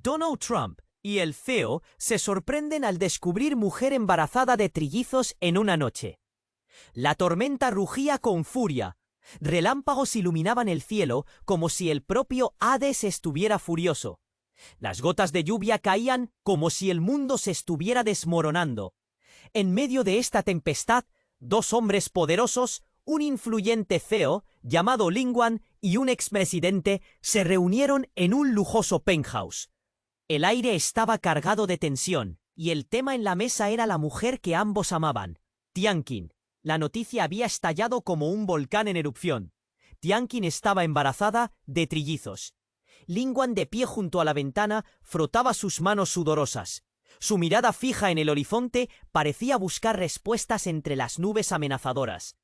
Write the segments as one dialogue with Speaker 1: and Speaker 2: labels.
Speaker 1: Donald Trump y el CEO se sorprenden al descubrir mujer embarazada de trillizos en una noche. La tormenta rugía con furia. Relámpagos iluminaban el cielo como si el propio Hades estuviera furioso. Las gotas de lluvia caían como si el mundo se estuviera desmoronando. En medio de esta tempestad, dos hombres poderosos, un influyente CEO llamado Lin Guan y un expresidente se reunieron en un lujoso penthouse. El aire estaba cargado de tensión, y el tema en la mesa era la mujer que ambos amaban, Tianqin. La noticia había estallado como un volcán en erupción. Tianqin estaba embarazada de trillizos. Lin Guan, de pie junto a la ventana, frotaba sus manos sudorosas. Su mirada fija en el horizonte parecía buscar respuestas entre las nubes amenazadoras.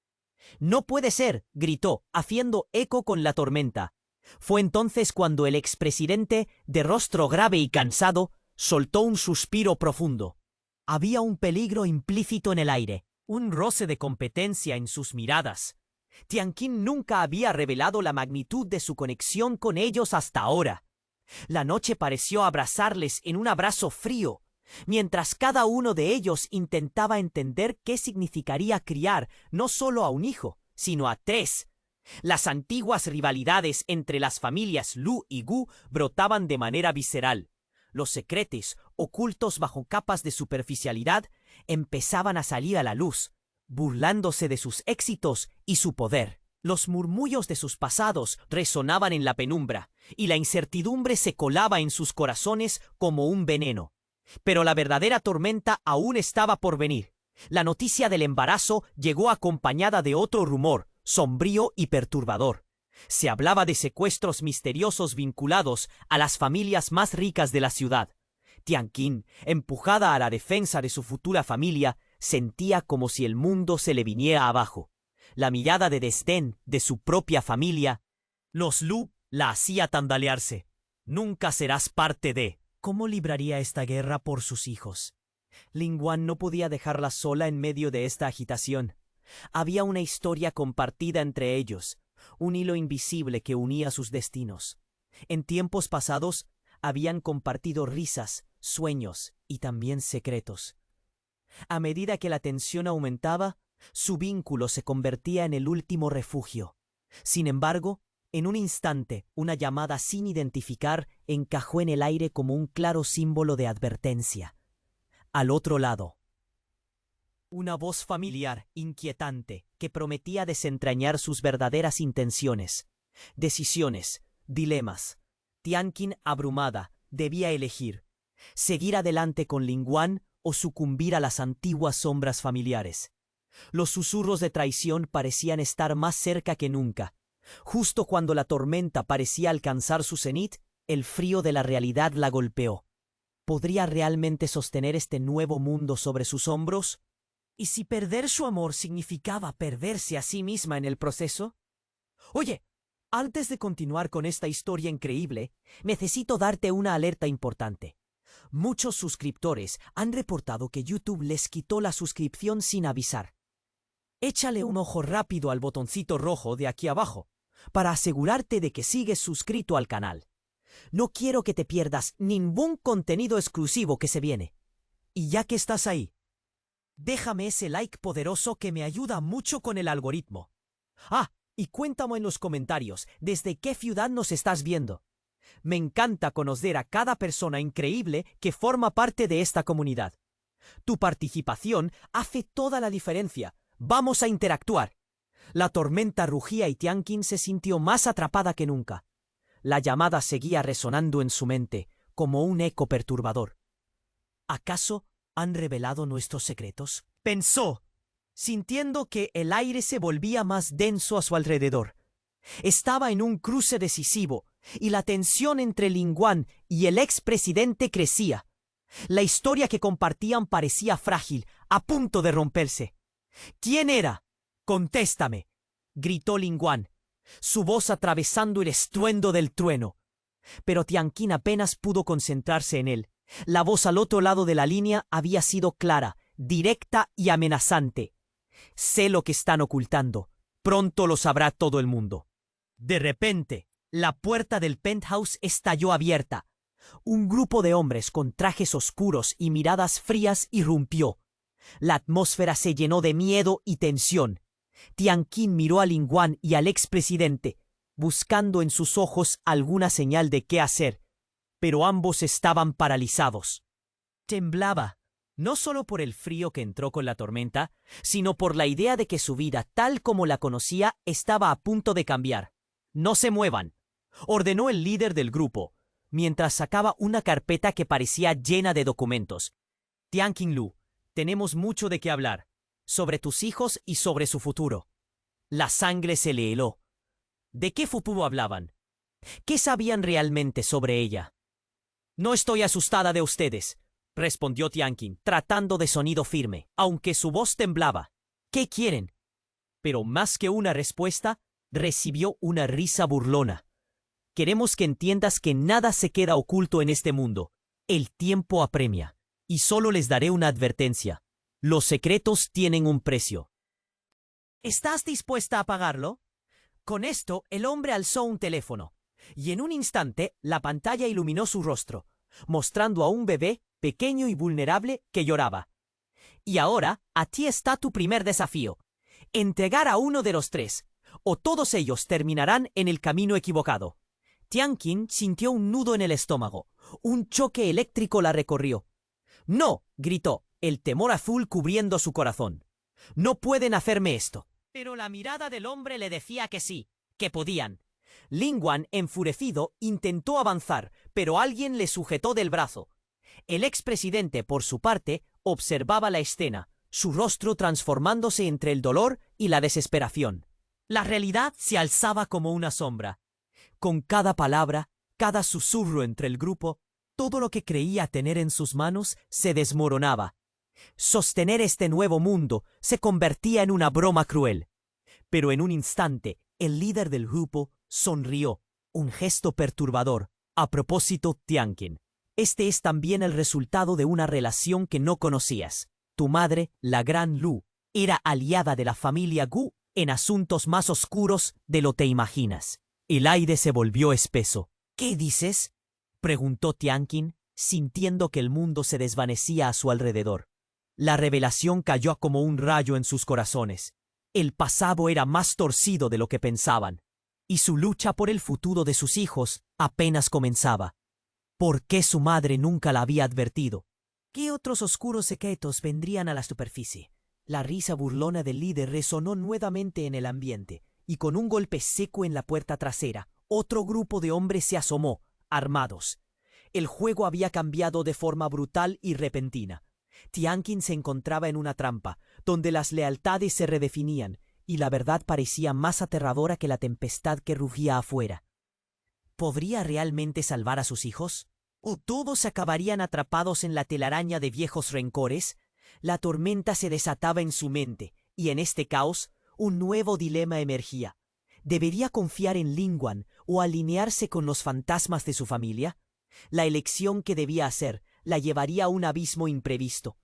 Speaker 1: «No puede ser», gritó, haciendo eco con la tormenta. Fue entonces cuando el expresidente, de rostro grave y cansado, soltó un suspiro profundo. Había un peligro implícito en el aire, un roce de competencia en sus miradas. Tianqin nunca había revelado la magnitud de su conexión con ellos hasta ahora. La noche pareció abrazarles en un abrazo frío, mientras cada uno de ellos intentaba entender qué significaría criar no solo a un hijo, sino a tres. Las antiguas rivalidades entre las familias Lu y Gu brotaban de manera visceral. Los secretos, ocultos bajo capas de superficialidad, empezaban a salir a la luz, burlándose de sus éxitos y su poder. Los murmullos de sus pasados resonaban en la penumbra, y la incertidumbre se colaba en sus corazones como un veneno. Pero la verdadera tormenta aún estaba por venir. La noticia del embarazo llegó acompañada de otro rumor, sombrío y perturbador. Se hablaba de secuestros misteriosos vinculados a las familias más ricas de la ciudad. Tianqin, empujada a la defensa de su futura familia, sentía como si el mundo se le viniera abajo. La mirada de desdén de su propia familia, los Lu, la hacía tambalearse. «Nunca serás parte de». ¿Cómo libraría esta guerra por sus hijos? Lin Guan no podía dejarla sola en medio de esta agitación. Había una historia compartida entre ellos, un hilo invisible que unía sus destinos. En tiempos pasados habían compartido risas, sueños y también secretos. A medida que la tensión aumentaba, su vínculo se convertía en el último refugio. Sin embargo, en un instante, una llamada sin identificar encajó en el aire como un claro símbolo de advertencia. Al otro lado, una voz familiar, inquietante, que prometía desentrañar sus verdaderas intenciones. Decisiones, dilemas. Tianqin, abrumada, debía elegir: seguir adelante con Lin Guan o sucumbir a las antiguas sombras familiares. Los susurros de traición parecían estar más cerca que nunca. Justo cuando la tormenta parecía alcanzar su cenit, el frío de la realidad la golpeó. ¿Podría realmente sostener este nuevo mundo sobre sus hombros? ¿Y si perder su amor significaba perderse a sí misma en el proceso? Oye, antes de continuar con esta historia increíble, necesito darte una alerta importante. Muchos suscriptores han reportado que YouTube les quitó la suscripción sin avisar. Échale un ojo rápido al botoncito rojo de aquí abajo, para asegurarte de que sigues suscrito al canal. No quiero que te pierdas ningún contenido exclusivo que se viene. Y ya que estás ahí, déjame ese like poderoso que me ayuda mucho con el algoritmo. Y cuéntame en los comentarios desde qué ciudad nos estás viendo. Me encanta conocer a cada persona increíble que forma parte de esta comunidad. Tu participación hace toda la diferencia. Vamos a interactuar. La tormenta rugía y Tianqin se sintió más atrapada que nunca. La llamada seguía resonando en su mente, como un eco perturbador. ¿Acaso han revelado nuestros secretos?, pensó, sintiendo que el aire se volvía más denso a su alrededor. Estaba en un cruce decisivo, y la tensión entre Lin Guan y el expresidente crecía. La historia que compartían parecía frágil, a punto de romperse. ¿Quién era? «Contéstame», gritó Lin Guan, su voz atravesando el estruendo del trueno. Pero Tianqin apenas pudo concentrarse en él. La voz al otro lado de la línea había sido clara, directa y amenazante. «Sé lo que están ocultando. Pronto lo sabrá todo el mundo». De repente, la puerta del penthouse estalló abierta. Un grupo de hombres con trajes oscuros y miradas frías irrumpió. La atmósfera se llenó de miedo y tensión. Tian Qin miró a Lin Guan y al expresidente, buscando en sus ojos alguna señal de qué hacer, pero ambos estaban paralizados. Temblaba, no solo por el frío que entró con la tormenta, sino por la idea de que su vida, tal como la conocía, estaba a punto de cambiar. «No se muevan», ordenó el líder del grupo, mientras sacaba una carpeta que parecía llena de documentos. «Tian Qinlu, tenemos mucho de qué hablar, sobre tus hijos y sobre su futuro». La sangre se le heló. ¿De qué futuro hablaban? ¿Qué sabían realmente sobre ella? «No estoy asustada de ustedes», respondió Tian Qin, tratando de sonido firme, aunque su voz temblaba. «¿Qué quieren?» Pero más que una respuesta, recibió una risa burlona. «Queremos que entiendas que nada se queda oculto en este mundo. El tiempo apremia. Y solo les daré una advertencia. Los secretos tienen un precio». «¿Estás dispuesta a pagarlo?» Con esto, el hombre alzó un teléfono, y en un instante la pantalla iluminó su rostro, mostrando a un bebé pequeño y vulnerable que lloraba. «Y ahora, a ti está tu primer desafío. Entregar a uno de los tres, o todos ellos terminarán en el camino equivocado». Tian Qin sintió un nudo en el estómago. Un choque eléctrico la recorrió. «¡No!», gritó, el temor azul cubriendo su corazón. «No pueden hacerme esto». Pero la mirada del hombre le decía que sí, que podían. Lin Guan, enfurecido, intentó avanzar, pero alguien le sujetó del brazo. El expresidente, por su parte, observaba la escena, su rostro transformándose entre el dolor y la desesperación. La realidad se alzaba como una sombra. Con cada palabra, cada susurro entre el grupo, todo lo que creía tener en sus manos se desmoronaba. Sostener este nuevo mundo se convertía en una broma cruel. Pero en un instante, el líder del grupo sonrió, un gesto perturbador. «A propósito, Tian Qin, este es también el resultado de una relación que no conocías. Tu madre, la gran Lu, era aliada de la familia Gu en asuntos más oscuros de lo que imaginas». El aire se volvió espeso. «¿Qué dices?», preguntó Tian Qin, sintiendo que el mundo se desvanecía a su alrededor. La revelación cayó como un rayo en sus corazones. El pasado era más torcido de lo que pensaban, y su lucha por el futuro de sus hijos apenas comenzaba. ¿Por qué su madre nunca la había advertido? ¿Qué otros oscuros secretos vendrían a la superficie? La risa burlona del líder resonó nuevamente en el ambiente, y con un golpe seco en la puerta trasera, otro grupo de hombres se asomó, armados. El juego había cambiado de forma brutal y repentina. Tian Qin se encontraba en una trampa, donde las lealtades se redefinían, y la verdad parecía más aterradora que la tempestad que rugía afuera. ¿Podría realmente salvar a sus hijos? ¿O todos acabarían atrapados en la telaraña de viejos rencores? La tormenta se desataba en su mente, y en este caos, un nuevo dilema emergía. ¿Debería confiar en Lin Guan o alinearse con los fantasmas de su familia? La elección que debía hacer la llevaría a un abismo imprevisto.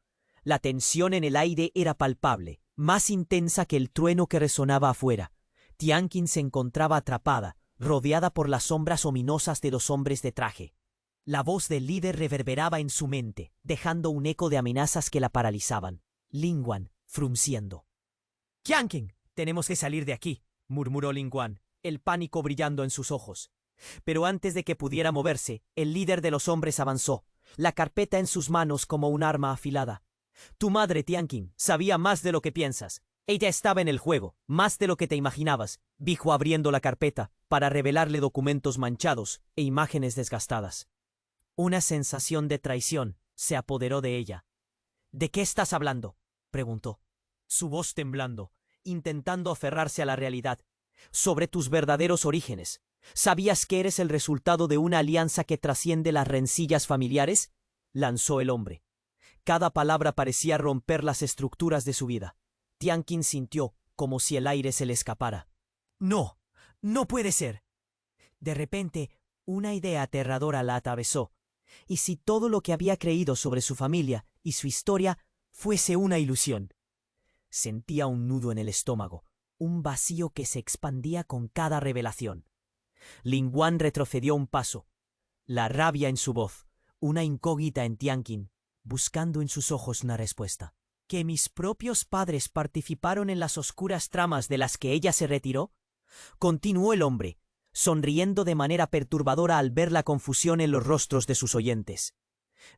Speaker 1: La tensión en el aire era palpable, más intensa que el trueno que resonaba afuera. Tian Qin se encontraba atrapada, rodeada por las sombras ominosas de los hombres de traje. La voz del líder reverberaba en su mente, dejando un eco de amenazas que la paralizaban. Lin Guan, frunciendo. «Tian Qin, tenemos que salir de aquí», murmuró Lin Guan, el pánico brillando en sus ojos. Pero antes de que pudiera moverse, el líder de los hombres avanzó, la carpeta en sus manos como un arma afilada. «Tu madre, Tian Qin, sabía más de lo que piensas. Ella estaba en el juego, más de lo que te imaginabas», dijo abriendo la carpeta para revelarle documentos manchados e imágenes desgastadas. Una sensación de traición se apoderó de ella. «¿De qué estás hablando?», preguntó, su voz temblando, intentando aferrarse a la realidad. «Sobre tus verdaderos orígenes. ¿Sabías que eres el resultado de una alianza que trasciende las rencillas familiares?», lanzó el hombre. Cada palabra parecía romper las estructuras de su vida. Tian Qin sintió como si el aire se le escapara. «No, no puede ser». De repente, una idea aterradora la atravesó. ¿Y si todo lo que había creído sobre su familia y su historia fuese una ilusión? Sentía un nudo en el estómago, un vacío que se expandía con cada revelación. Lin Guan retrocedió un paso. la rabia en su voz, una incógnita en Tianqin, buscando en sus ojos una respuesta. ¿Que mis propios padres participaron en las oscuras tramas de las que ella se retiró? Continuó el hombre, sonriendo de manera perturbadora al ver la confusión en los rostros de sus oyentes.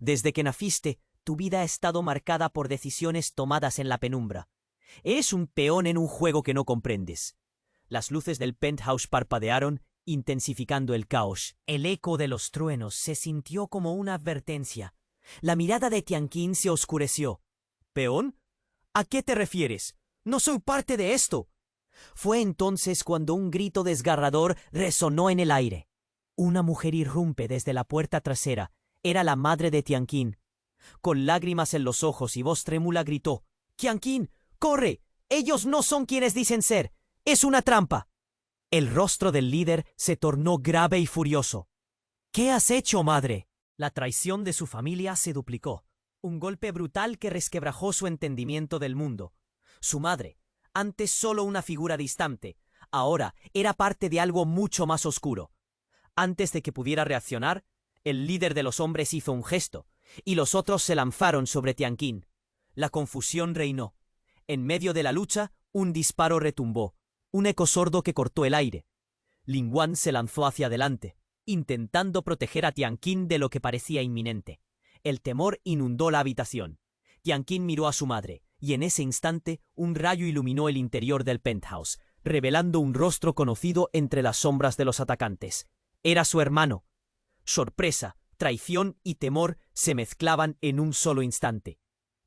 Speaker 1: Desde que naciste, tu vida ha estado marcada por decisiones tomadas en la penumbra. Eres un peón en un juego que no comprendes. Las luces del penthouse parpadearon, intensificando el caos. El eco de los truenos se sintió como una advertencia. La mirada de Tianqin se oscureció. ¿Peón? ¿A qué te refieres? ¡No soy parte de esto! Fue entonces cuando un grito desgarrador resonó en el aire. Una mujer irrumpe desde la puerta trasera. Era la madre de Tianqin. Con lágrimas en los ojos y voz trémula gritó: «¡Tianqin, corre! Ellos no son quienes dicen ser. ¡Es una trampa!». El rostro del líder se tornó grave y furioso. «¿Qué has hecho, madre?». La traición de su familia se duplicó. Un golpe brutal que resquebrajó su entendimiento del mundo. Su madre, antes solo una figura distante, ahora era parte de algo mucho más oscuro. Antes de que pudiera reaccionar, el líder de los hombres hizo un gesto, y los otros se lanzaron sobre Tianqin. La confusión reinó. En medio de la lucha, un disparo retumbó, un eco sordo que cortó el aire. Lingguan se lanzó hacia adelante, intentando proteger a Tianqin de lo que parecía inminente. El temor inundó la habitación. Tianqin miró a su madre, y en ese instante un rayo iluminó el interior del penthouse, revelando un rostro conocido entre las sombras de los atacantes. Era su hermano. Sorpresa, traición y temor se mezclaban en un solo instante.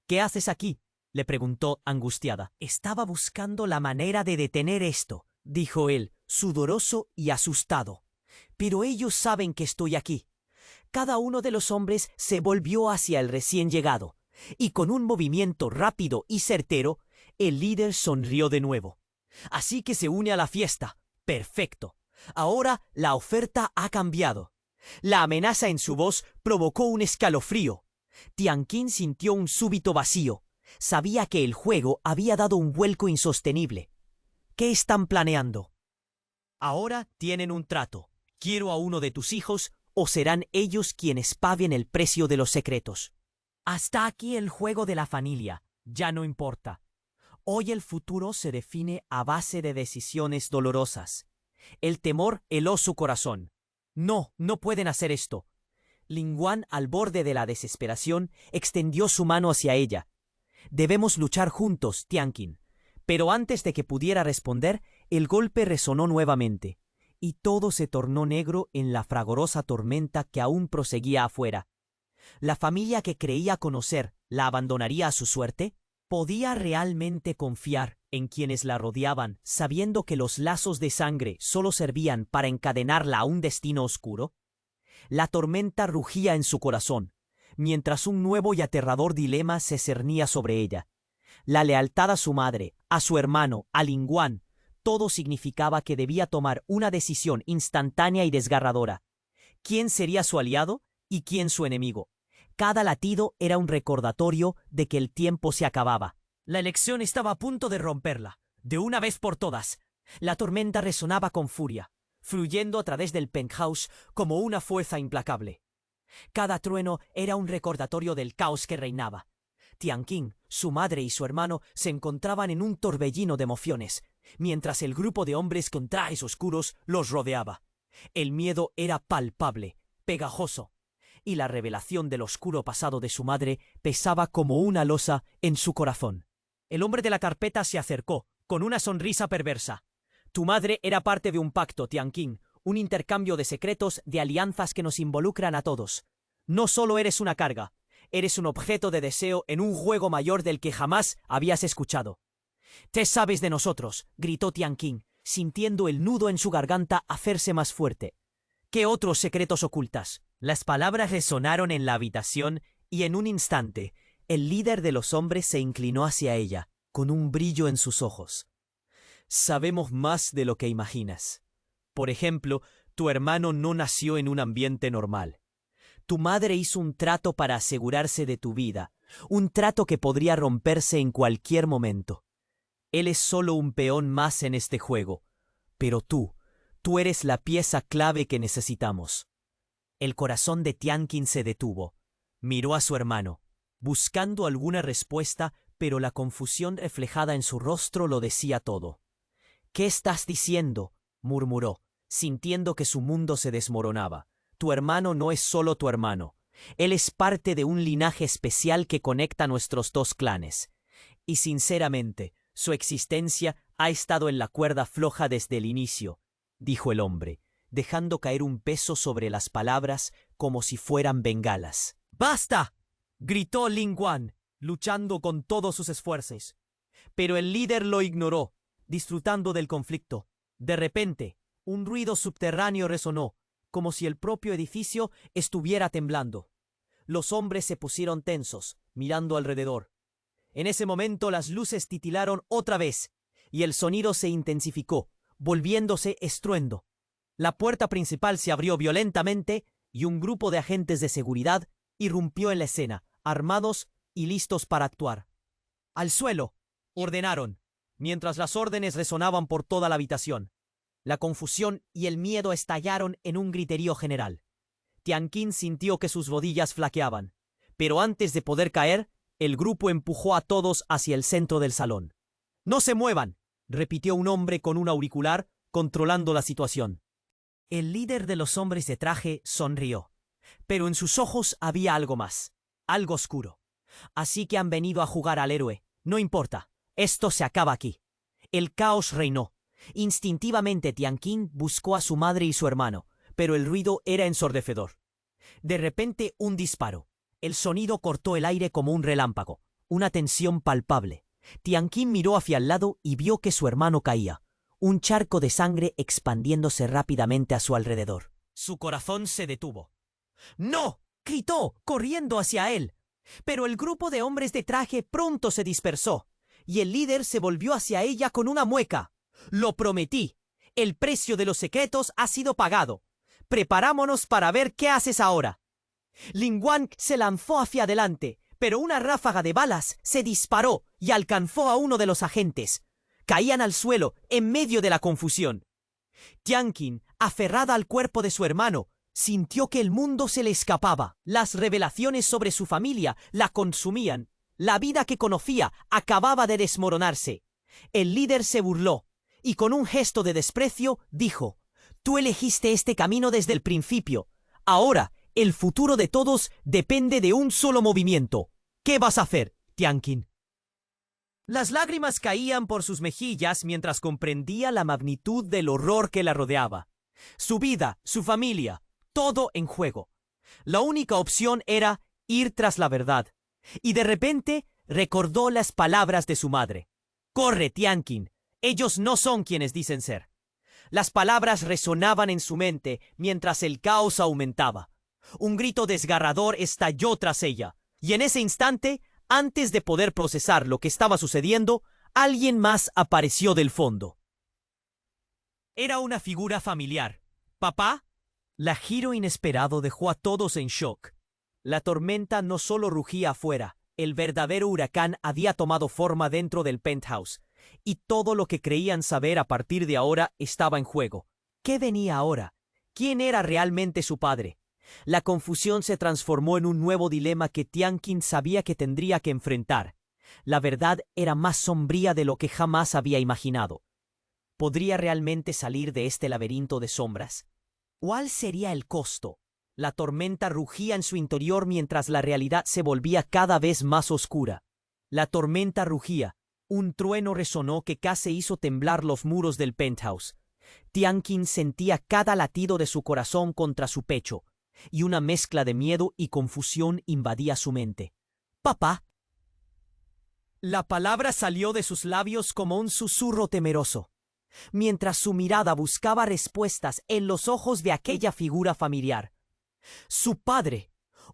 Speaker 1: «¿Qué haces aquí?», le preguntó angustiada. «Estaba buscando la manera de detener esto», dijo él, sudoroso y asustado. «Pero ellos saben que estoy aquí». Cada uno de los hombres se volvió hacia el recién llegado, y con un movimiento rápido y certero, el líder sonrió de nuevo. «Así que se une a la fiesta. Perfecto. Ahora la oferta ha cambiado». La amenaza en su voz provocó un escalofrío. Tianqin sintió un súbito vacío. Sabía que el juego había dado un vuelco insostenible. «¿Qué están planeando?». «Ahora tienen un trato. Quiero a uno de tus hijos o serán ellos quienes paguen el precio de los secretos». «Hasta aquí el juego de la familia. Ya no importa. Hoy el futuro se define a base de decisiones dolorosas». El temor heló su corazón. «No, no pueden hacer esto». Lingguan, al borde de la desesperación, extendió su mano hacia ella. «Debemos luchar juntos, Tianqin». Pero antes de que pudiera responder, el golpe resonó nuevamente, y todo se tornó negro en la fragorosa tormenta que aún proseguía afuera. ¿La familia que creía conocer la abandonaría a su suerte? ¿Podía realmente confiar en quienes la rodeaban, sabiendo que los lazos de sangre solo servían para encadenarla a un destino oscuro? La tormenta rugía en su corazón, mientras un nuevo y aterrador dilema se cernía sobre ella. La lealtad a su madre, a su hermano, a Lingguan, todo significaba que debía tomar una decisión instantánea y desgarradora. ¿Quién sería su aliado y quién su enemigo? Cada latido era un recordatorio de que el tiempo se acababa. La elección estaba a punto de romperla, de una vez por todas. La tormenta resonaba con furia, fluyendo a través del penthouse como una fuerza implacable. Cada trueno era un recordatorio del caos que reinaba. Tianqin, su madre y su hermano se encontraban en un torbellino de emociones, mientras el grupo de hombres con trajes oscuros los rodeaba. El miedo era palpable, pegajoso, y la revelación del oscuro pasado de su madre pesaba como una losa en su corazón. El hombre de la carpeta se acercó, con una sonrisa perversa. «Tu madre era parte de un pacto, Tianqin, un intercambio de secretos, de alianzas que nos involucran a todos. No solo eres una carga, eres un objeto de deseo en un juego mayor del que jamás habías escuchado». «¿Qué sabes de nosotros?», gritó Tianqin, sintiendo el nudo en su garganta hacerse más fuerte. «¿Qué otros secretos ocultas?». Las palabras resonaron en la habitación y en un instante el líder de los hombres se inclinó hacia ella, con un brillo en sus ojos. «Sabemos más de lo que imaginas. Por ejemplo, tu hermano no nació en un ambiente normal. Tu madre hizo un trato para asegurarse de tu vida, un trato que podría romperse en cualquier momento. Él es solo un peón más en este juego, pero tú eres la pieza clave que necesitamos». El corazón de Tianqin se detuvo. Miró a su hermano, buscando alguna respuesta, pero la confusión reflejada en su rostro lo decía todo. «¿Qué estás diciendo?», murmuró, sintiendo que su mundo se desmoronaba. «Tu hermano no es solo tu hermano. Él es parte de un linaje especial que conecta nuestros dos clanes. Y sinceramente, su existencia ha estado en la cuerda floja desde el inicio», dijo el hombre, dejando caer un peso sobre las palabras como si fueran bengalas. «¡Basta!», gritó Ling Guan, luchando con todos sus esfuerzos. Pero el líder lo ignoró, disfrutando del conflicto. De repente, un ruido subterráneo resonó, como si el propio edificio estuviera temblando. Los hombres se pusieron tensos, mirando alrededor. En ese momento las luces titilaron otra vez, y el sonido se intensificó, volviéndose estruendo. La puerta principal se abrió violentamente, y un grupo de agentes de seguridad irrumpió en la escena, armados y listos para actuar. «¡Al suelo!», ordenaron, mientras las órdenes resonaban por toda la habitación. La confusión y el miedo estallaron en un griterío general. Tianqin sintió que sus rodillas flaqueaban, pero antes de poder caer, el grupo empujó a todos hacia el centro del salón. «¡No se muevan!», repitió un hombre con un auricular, controlando la situación. El líder de los hombres de traje sonrió, pero en sus ojos había algo más, algo oscuro. «Así que han venido a jugar al héroe. No importa, esto se acaba aquí». El caos reinó. Instintivamente Tianqin buscó a su madre y su hermano, pero el ruido era ensordecedor. De repente, un disparo. El sonido cortó el aire como un relámpago, una tensión palpable. Tianqin miró hacia el lado y vio que su hermano caía, un charco de sangre expandiéndose rápidamente a su alrededor. Su corazón se detuvo. «¡No!», gritó, corriendo hacia él. Pero el grupo de hombres de traje pronto se dispersó, y el líder se volvió hacia ella con una mueca. «Lo prometí. El precio de los secretos ha sido pagado. Preparámonos para ver qué haces ahora». Ling Guan se lanzó hacia adelante, pero una ráfaga de balas se disparó y alcanzó a uno de los agentes. Caían al suelo en medio de la confusión. Tianqin, aferrada al cuerpo de su hermano, sintió que el mundo se le escapaba. Las revelaciones sobre su familia la consumían. La vida que conocía acababa de desmoronarse. El líder se burló y con un gesto de desprecio dijo: «Tú elegiste este camino desde el principio. Ahora, el futuro de todos depende de un solo movimiento. ¿Qué vas a hacer, Tianqin?». Las lágrimas caían por sus mejillas mientras comprendía la magnitud del horror que la rodeaba. Su vida, su familia, todo en juego. La única opción era ir tras la verdad. Y de repente recordó las palabras de su madre. «Corre, Tianqin. Ellos no son quienes dicen ser». Las palabras resonaban en su mente mientras el caos aumentaba. Un grito desgarrador estalló tras ella, y en ese instante, antes de poder procesar lo que estaba sucediendo, alguien más apareció del fondo. Era una figura familiar. «¿Papá?». La giro inesperado dejó a todos en shock. La tormenta no solo rugía afuera, el verdadero huracán había tomado forma dentro del penthouse, y todo lo que creían saber a partir de ahora estaba en juego. ¿Qué venía ahora? ¿Quién era realmente su padre? La confusión se transformó en un nuevo dilema que Tianqin sabía que tendría que enfrentar. La verdad era más sombría de lo que jamás había imaginado. ¿Podría realmente salir de este laberinto de sombras? ¿Cuál sería el costo? La tormenta rugía en su interior mientras la realidad se volvía cada vez más oscura. La tormenta rugía. Un trueno resonó que casi hizo temblar los muros del penthouse. Tianqin sentía cada latido de su corazón contra su pecho, y una mezcla de miedo y confusión invadía su mente. «Papá». La palabra salió de sus labios como un susurro temeroso, mientras su mirada buscaba respuestas en los ojos de aquella figura familiar. Su padre,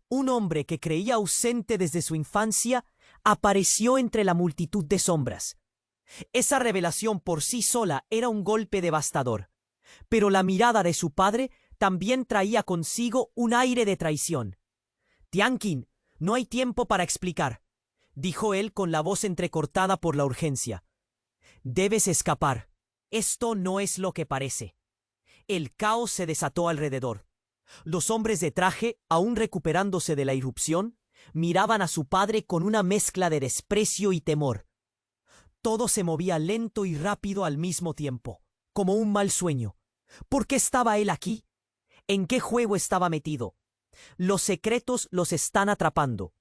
Speaker 1: un hombre que creía ausente desde su infancia, apareció entre la multitud de sombras. Esa revelación por sí sola era un golpe devastador, pero la mirada de su padre también traía consigo un aire de traición. «Tianqin, no hay tiempo para explicar», dijo él con la voz entrecortada por la urgencia. «Debes escapar. Esto no es lo que parece». El caos se desató alrededor. Los hombres de traje, aún recuperándose de la irrupción, miraban a su padre con una mezcla de desprecio y temor. Todo se movía lento y rápido al mismo tiempo, como un mal sueño. ¿Por qué estaba él aquí? ¿En qué juego estaba metido? Los secretos los están atrapando.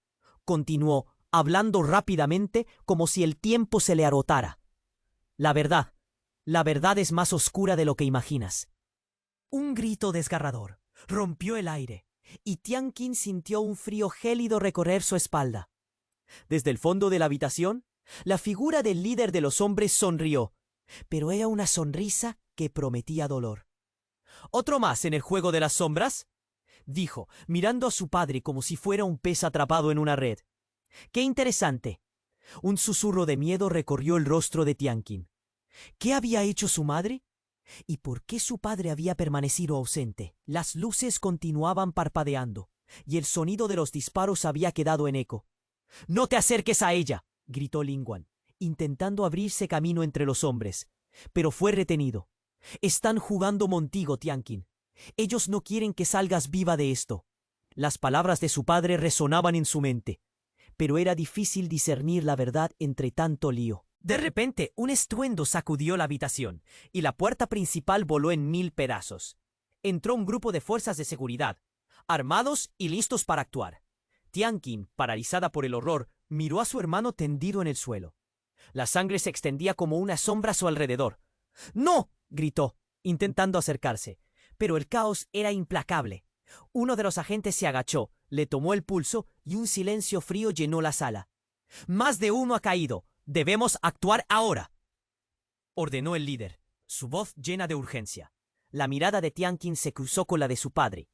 Speaker 1: Continuó, hablando rápidamente como si el tiempo se le agotara. La verdad es más oscura de lo que imaginas. Un grito desgarrador rompió el aire, y Tianqin sintió un frío gélido recorrer su espalda. Desde el fondo de la habitación, la figura del líder de los hombres sonrió, pero era una sonrisa que prometía dolor. ¿Otro más en el juego de las sombras?, dijo, mirando a su padre como si fuera un pez atrapado en una red. ¡Qué interesante! Un susurro de miedo recorrió el rostro de Tianqin. ¿Qué había hecho su madre? ¿Y por qué su padre había permanecido ausente? Las luces continuaban parpadeando, y el sonido de los disparos había quedado en eco. «¡No te acerques a ella!», gritó Lingguan, intentando abrirse camino entre los hombres, pero fue retenido. «Están jugando contigo, Tianqin. Ellos no quieren que salgas viva de esto». Las palabras de su padre resonaban en su mente, pero era difícil discernir la verdad entre tanto lío. De repente, un estruendo sacudió la habitación, y la puerta principal voló en 1000 pedazos. Entró un grupo de fuerzas de seguridad, armados y listos para actuar. Tianqin, paralizada por el horror, miró a su hermano tendido en el suelo. La sangre se extendía como una sombra a su alrededor. «¡No!», gritó, intentando acercarse, pero el caos era implacable. Uno de los agentes se agachó, le tomó el pulso y un silencio frío llenó la sala. «Más de uno ha caído. Debemos actuar ahora», ordenó el líder, su voz llena de urgencia. La mirada de Tianqin se cruzó con la de su padre,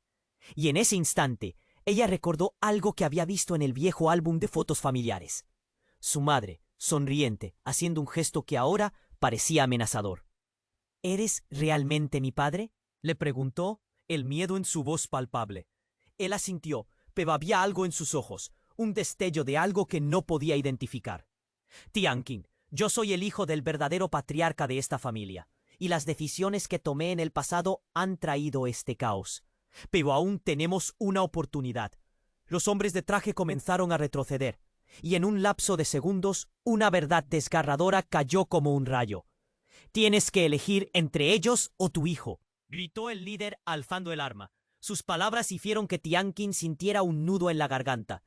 Speaker 1: y en ese instante ella recordó algo que había visto en el viejo álbum de fotos familiares. Su madre, sonriente, haciendo un gesto que ahora parecía amenazador. «¿Eres realmente mi padre?», le preguntó, el miedo en su voz palpable. Él asintió, pero había algo en sus ojos, un destello de algo que no podía identificar. «Tianqin, yo soy el hijo del verdadero patriarca de esta familia, y las decisiones que tomé en el pasado han traído este caos. Pero aún tenemos una oportunidad». Los hombres de traje comenzaron a retroceder, y en un lapso de segundos, una verdad desgarradora cayó como un rayo. «Tienes que elegir entre ellos o tu hijo», gritó el líder alzando el arma. Sus palabras hicieron que Tianqin sintiera un nudo en la garganta.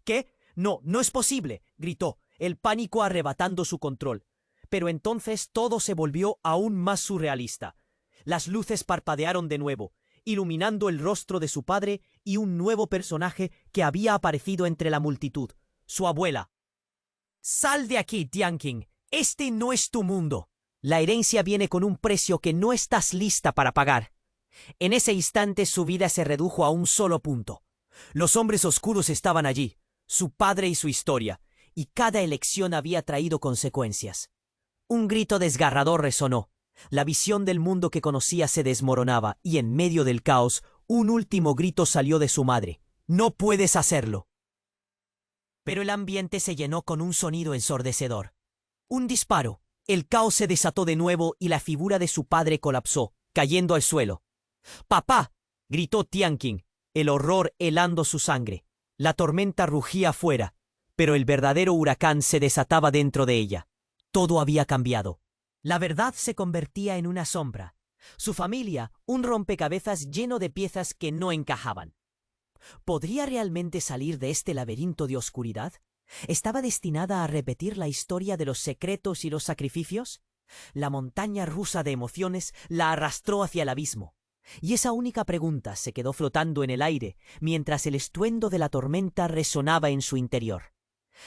Speaker 1: «¿Qué? No, no es posible», gritó, el pánico arrebatando su control. Pero entonces todo se volvió aún más surrealista. Las luces parpadearon de nuevo, iluminando el rostro de su padre y un nuevo personaje que había aparecido entre la multitud, su abuela. «Sal de aquí, Tianqin. Este no es tu mundo. La herencia viene con un precio que no estás lista para pagar». En ese instante su vida se redujo a un solo punto. Los hombres oscuros estaban allí, su padre y su historia, y cada elección había traído consecuencias. Un grito desgarrador resonó. La visión del mundo que conocía se desmoronaba, y en medio del caos, un último grito salió de su madre. «¡No puedes hacerlo!». Pero el ambiente se llenó con un sonido ensordecedor. Un disparo. El caos se desató de nuevo y la figura de su padre colapsó, cayendo al suelo. «¡Papá!», gritó Tianqin, el horror helando su sangre. La tormenta rugía afuera, pero el verdadero huracán se desataba dentro de ella. Todo había cambiado. La verdad se convertía en una sombra. Su familia, un rompecabezas lleno de piezas que no encajaban. ¿Podría realmente salir de este laberinto de oscuridad? ¿Estaba destinada a repetir la historia de los secretos y los sacrificios? La montaña rusa de emociones la arrastró hacia el abismo. Y esa única pregunta se quedó flotando en el aire mientras el estruendo de la tormenta resonaba en su interior.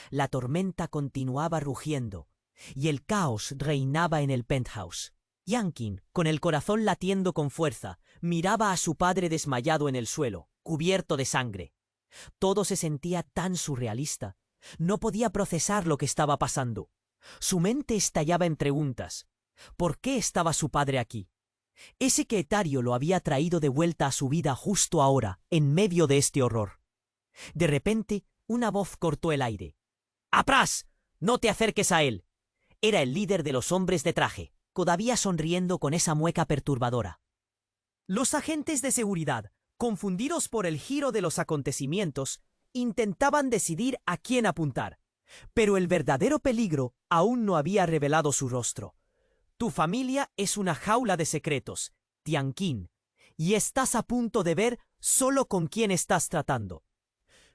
Speaker 1: La tormenta continuaba rugiendo, y el caos reinaba en el penthouse. Tianqin, con el corazón latiendo con fuerza, miraba a su padre desmayado en el suelo, cubierto de sangre. Todo se sentía tan surrealista. No podía procesar lo que estaba pasando. Su mente estallaba en preguntas. ¿Por qué estaba su padre aquí? Ese que Etario lo había traído de vuelta a su vida justo ahora, en medio de este horror. De repente, una voz cortó el aire. «¡Atrás! ¡No te acerques a él!». Era el líder de los hombres de traje, todavía sonriendo con esa mueca perturbadora. Los agentes de seguridad, Confundidos por el giro de los acontecimientos, intentaban decidir a quién apuntar. Pero el verdadero peligro aún no había revelado su rostro. Tu familia es una jaula de secretos, Tianqin, y estás a punto de ver solo con quién estás tratando.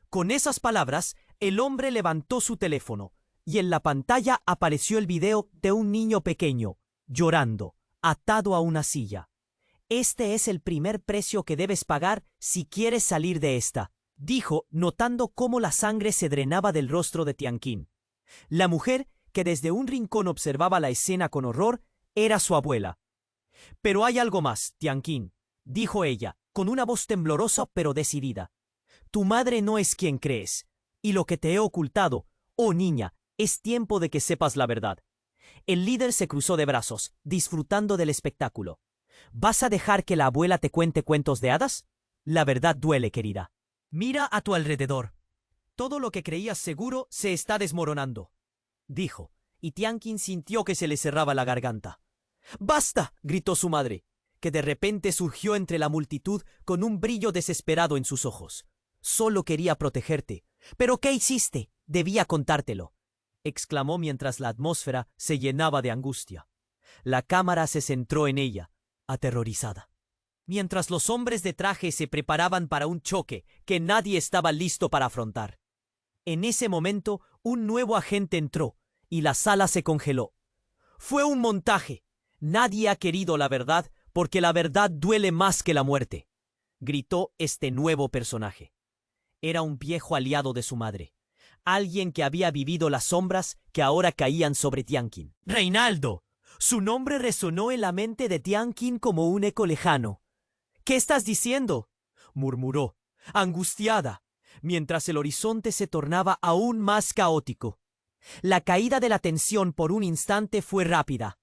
Speaker 1: Con esas palabras, el hombre levantó su teléfono, y en la pantalla apareció el video de un niño pequeño, llorando, atado a una silla. Este es el primer precio que debes pagar si quieres salir de esta, dijo, notando cómo la sangre se drenaba del rostro de Tianqin. La mujer, que desde un rincón observaba la escena con horror, era su abuela. Pero hay algo más, Tianqin, dijo ella, con una voz temblorosa pero decidida. Tu madre no es quien crees, y lo que te he ocultado, oh niña, es tiempo de que sepas la verdad. El líder se cruzó de brazos, disfrutando del espectáculo. ¿Vas a dejar que la abuela te cuente cuentos de hadas? La verdad duele, querida. Mira a tu alrededor. Todo lo que creías seguro se está desmoronando, dijo, y Tianqin sintió que se le cerraba la garganta. ¡Basta!, gritó su madre, que de repente surgió entre la multitud con un brillo desesperado en sus ojos. Solo quería protegerte. ¿Pero qué hiciste? Debía contártelo, exclamó mientras la atmósfera se llenaba de angustia. La cámara se centró en ella, aterrorizada. Mientras los hombres de traje se preparaban para un choque que nadie estaba listo para afrontar. En ese momento, un nuevo agente entró y la sala se congeló. Fue un montaje. Nadie ha querido la verdad porque la verdad duele más que la muerte, gritó este nuevo personaje. Era un viejo aliado de su madre, alguien que había vivido las sombras que ahora caían sobre Tianqin. ¡Reinaldo! Su nombre resonó en la mente de Tianqin como un eco lejano. ¿Qué estás diciendo?, murmuró, angustiada, mientras el horizonte se tornaba aún más caótico. La caída de la tensión por un instante fue rápida.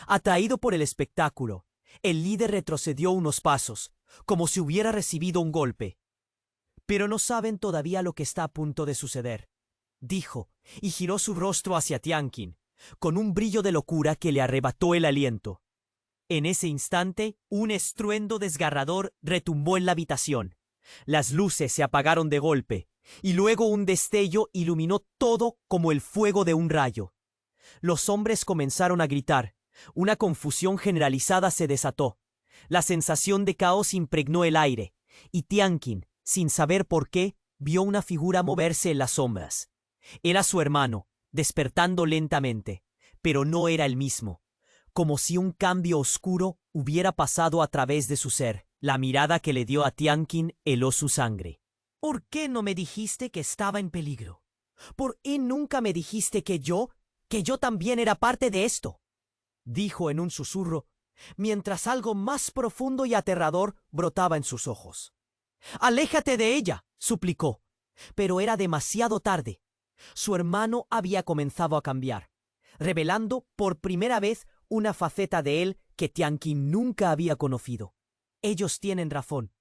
Speaker 1: Atraído por el espectáculo, el líder retrocedió unos pasos, como si hubiera recibido un golpe. Pero no saben todavía lo que está a punto de suceder, dijo, y giró su rostro hacia Tianqin, con un brillo de locura que le arrebató el aliento. En ese instante, un estruendo desgarrador retumbó en la habitación. Las luces se apagaron de golpe, y luego un destello iluminó todo como el fuego de un rayo. Los hombres comenzaron a gritar. Una confusión generalizada se desató. La sensación de caos impregnó el aire, y Tianqin, sin saber por qué, vio una figura moverse en las sombras. Era su hermano, despertando lentamente, pero no era el mismo. Como si un cambio oscuro hubiera pasado a través de su ser. La mirada que le dio a Tianqin heló su sangre. ¿Por qué no me dijiste que estaba en peligro? ¿Por qué nunca me dijiste que yo también era parte de esto?, dijo en un susurro, mientras algo más profundo y aterrador brotaba en sus ojos. «¡Aléjate de ella!», suplicó. Pero era demasiado tarde. Su hermano había comenzado a cambiar, revelando por primera vez una faceta de él que Tianqin nunca había conocido. Ellos tienen razón.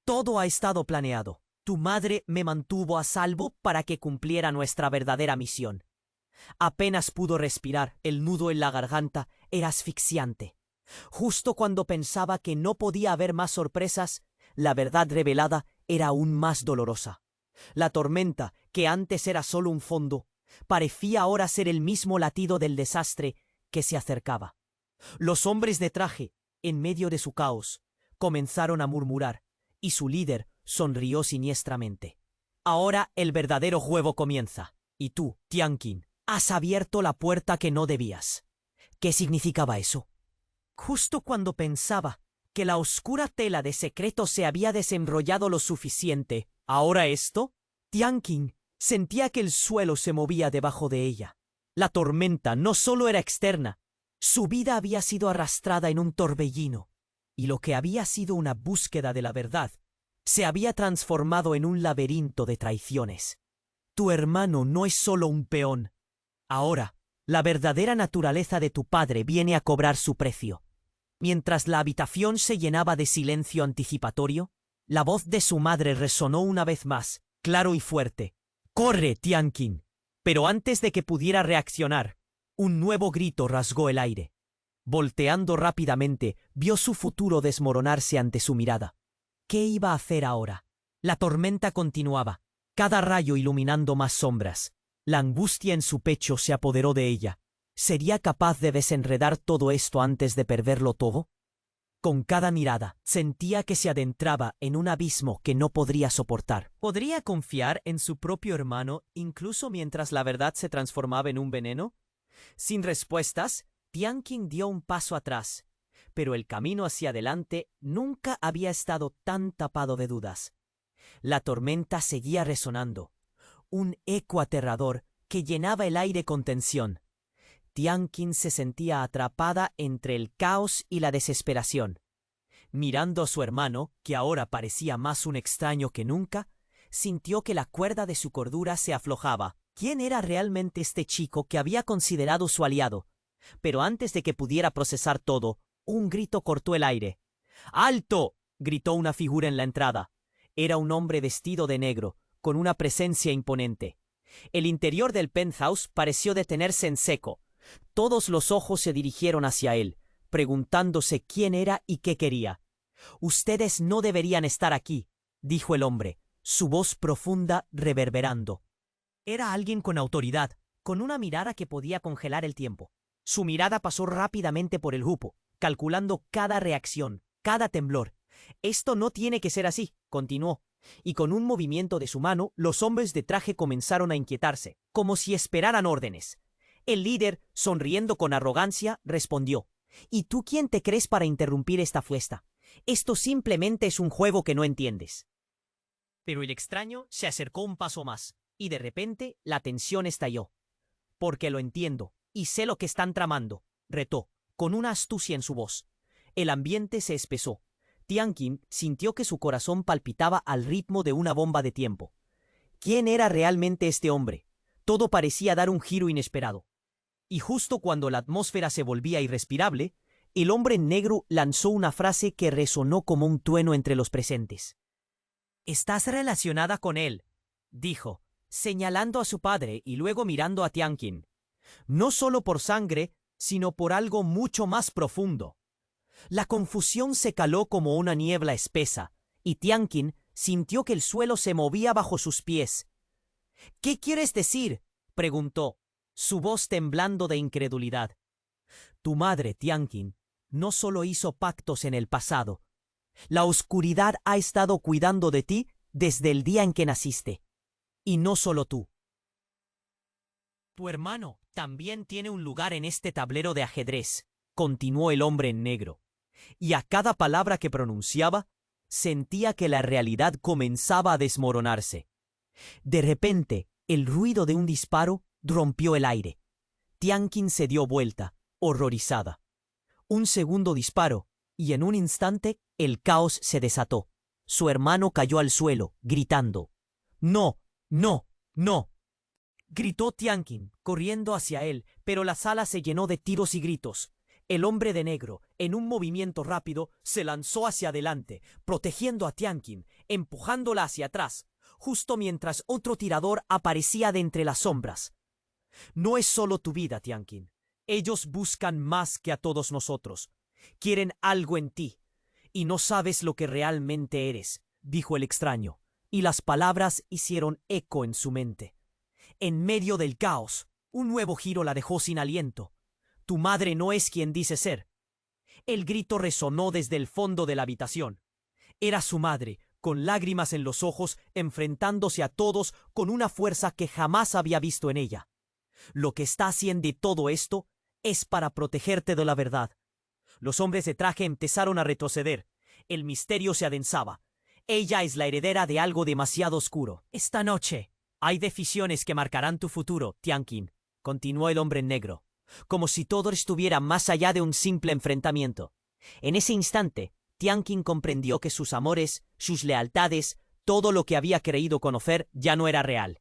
Speaker 1: Todo ha estado planeado. Tu madre me mantuvo a salvo para que cumpliera nuestra verdadera misión. Apenas pudo respirar, el nudo en la garganta era asfixiante. Justo cuando pensaba que no podía haber más sorpresas, la verdad revelada era aún más dolorosa. La tormenta, que antes era solo un fondo, parecía ahora ser el mismo latido del desastre que se acercaba. Los hombres de traje, en medio de su caos, comenzaron a murmurar, y su líder sonrió siniestramente. Ahora el verdadero juego comienza, y tú, Tianqin, has abierto la puerta que no debías. ¿Qué significaba eso? Justo cuando pensaba que la oscura tela de secreto se había desenrollado lo suficiente, ¿ahora esto? Tianqin sentía que el suelo se movía debajo de ella. La tormenta no solo era externa, su vida había sido arrastrada en un torbellino, y lo que había sido una búsqueda de la verdad se había transformado en un laberinto de traiciones. Tu hermano no es solo un peón. Ahora, la verdadera naturaleza de tu padre viene a cobrar su precio. Mientras la habitación se llenaba de silencio anticipatorio, la voz de su madre resonó una vez más, claro y fuerte. ¡Corre, Tianqin! Pero antes de que pudiera reaccionar, un nuevo grito rasgó el aire. Volteando rápidamente, vio su futuro desmoronarse ante su mirada. ¿Qué iba a hacer ahora? La tormenta continuaba, cada rayo iluminando más sombras. La angustia en su pecho se apoderó de ella. ¿Sería capaz de desenredar todo esto antes de perderlo todo? Con cada mirada, sentía que se adentraba en un abismo que no podría soportar. ¿Podría confiar en su propio hermano incluso mientras la verdad se transformaba en un veneno? Sin respuestas, Tianqing dio un paso atrás, pero el camino hacia adelante nunca había estado tan tapado de dudas. La tormenta seguía resonando, un eco aterrador que llenaba el aire con tensión. Tianqing se sentía atrapada entre el caos y la desesperación. Mirando a su hermano, que ahora parecía más un extraño que nunca, sintió que la cuerda de su cordura se aflojaba. ¿Quién era realmente este chico que había considerado su aliado? Pero antes de que pudiera procesar todo, un grito cortó el aire. ¡Alto!, gritó una figura en la entrada. Era un hombre vestido de negro, con una presencia imponente. El interior del penthouse pareció detenerse en seco. Todos los ojos se dirigieron hacia él, preguntándose quién era y qué quería. «Ustedes no deberían estar aquí», dijo el hombre, su voz profunda reverberando. Era alguien con autoridad, con una mirada que podía congelar el tiempo. Su mirada pasó rápidamente por el grupo, calculando cada reacción, cada temblor. «Esto no tiene que ser así», continuó, y con un movimiento de su mano, los hombres de traje comenzaron a inquietarse, como si esperaran órdenes. El líder, sonriendo con arrogancia, respondió: «¿Y tú quién te crees para interrumpir esta fiesta? Esto simplemente es un juego que no entiendes». Pero el extraño se acercó un paso más, y de repente la tensión estalló. «Porque lo entiendo, y sé lo que están tramando», retó, con una astucia en su voz. El ambiente se espesó. Tianqing sintió que su corazón palpitaba al ritmo de una bomba de tiempo. ¿Quién era realmente este hombre? Todo parecía dar un giro inesperado. Y justo cuando la atmósfera se volvía irrespirable, el hombre en negro lanzó una frase que resonó como un trueno entre los presentes. «Estás relacionada con él», dijo, señalando a su padre y luego mirando a Tianqing. «No solo por sangre, sino por algo mucho más profundo». La confusión se caló como una niebla espesa, y Tianqing sintió que el suelo se movía bajo sus pies. «¿Qué quieres decir?», preguntó, su voz temblando de incredulidad. «Tu madre, Tianqing, no solo hizo pactos en el pasado. La oscuridad ha estado cuidando de ti desde el día en que naciste. Y no solo tú. Tu hermano también tiene un lugar en este tablero de ajedrez», continuó el hombre en negro. Y a cada palabra que pronunciaba, sentía que la realidad comenzaba a desmoronarse. De repente, el ruido de un disparo rompió el aire. Tianqing se dio vuelta, horrorizada. Un segundo disparo, y en un instante el caos se desató. Su hermano cayó al suelo, gritando. «¡No! ¡No! ¡No!», gritó Tianqing, corriendo hacia él, pero la sala se llenó de tiros y gritos. El hombre de negro, en un movimiento rápido, se lanzó hacia adelante, protegiendo a Tianqing, empujándola hacia atrás, justo mientras otro tirador aparecía de entre las sombras. «No es solo tu vida, Tianqing. Ellos buscan más que a todos nosotros. Quieren algo en ti. Y no sabes lo que realmente eres», dijo el extraño, y las palabras hicieron eco en su mente. En medio del caos, un nuevo giro la dejó sin aliento. «Tu madre no es quien dice ser». El grito resonó desde el fondo de la habitación. Era su madre, con lágrimas en los ojos, enfrentándose a todos con una fuerza que jamás había visto en ella. «Lo que está haciendo todo esto es para protegerte de la verdad». Los hombres de traje empezaron a retroceder. El misterio se adensaba. «Ella es la heredera de algo demasiado oscuro. Esta noche hay decisiones que marcarán tu futuro, Tianqing», continuó el hombre en negro, como si todo estuviera más allá de un simple enfrentamiento. En ese instante, Tianqing comprendió que sus amores, sus lealtades, todo lo que había creído conocer ya no era real.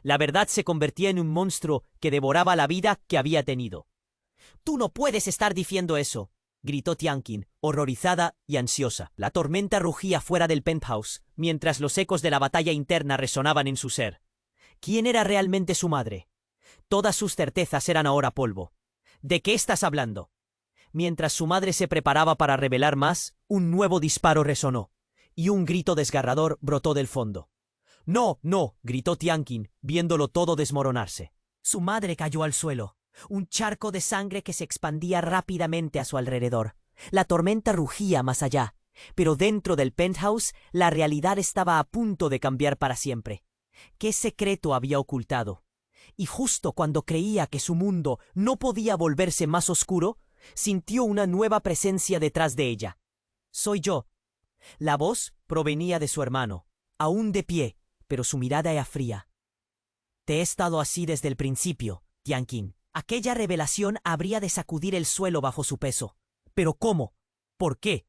Speaker 1: La verdad se convertía en un monstruo que devoraba la vida que había tenido. «Tú no puedes estar diciendo eso», gritó Tianqing, horrorizada y ansiosa. La tormenta rugía fuera del penthouse, mientras los ecos de la batalla interna resonaban en su ser. ¿Quién era realmente su madre? Todas sus certezas eran ahora polvo. ¿De qué estás hablando? Mientras su madre se preparaba para revelar más, un nuevo disparo resonó, y un grito desgarrador brotó del fondo. «¡No, no!», gritó Tianqin, viéndolo todo desmoronarse. Su madre cayó al suelo, un charco de sangre que se expandía rápidamente a su alrededor. La tormenta rugía más allá, pero dentro del penthouse la realidad estaba a punto de cambiar para siempre. ¿Qué secreto había ocultado? Y justo cuando creía que su mundo no podía volverse más oscuro, sintió una nueva presencia detrás de ella. «Soy yo». La voz provenía de su hermano, aún de pie, pero su mirada era fría. «Te he estado así desde el principio, Tianqin». Aquella revelación habría de sacudir el suelo bajo su peso. ¿Pero cómo? ¿Por qué?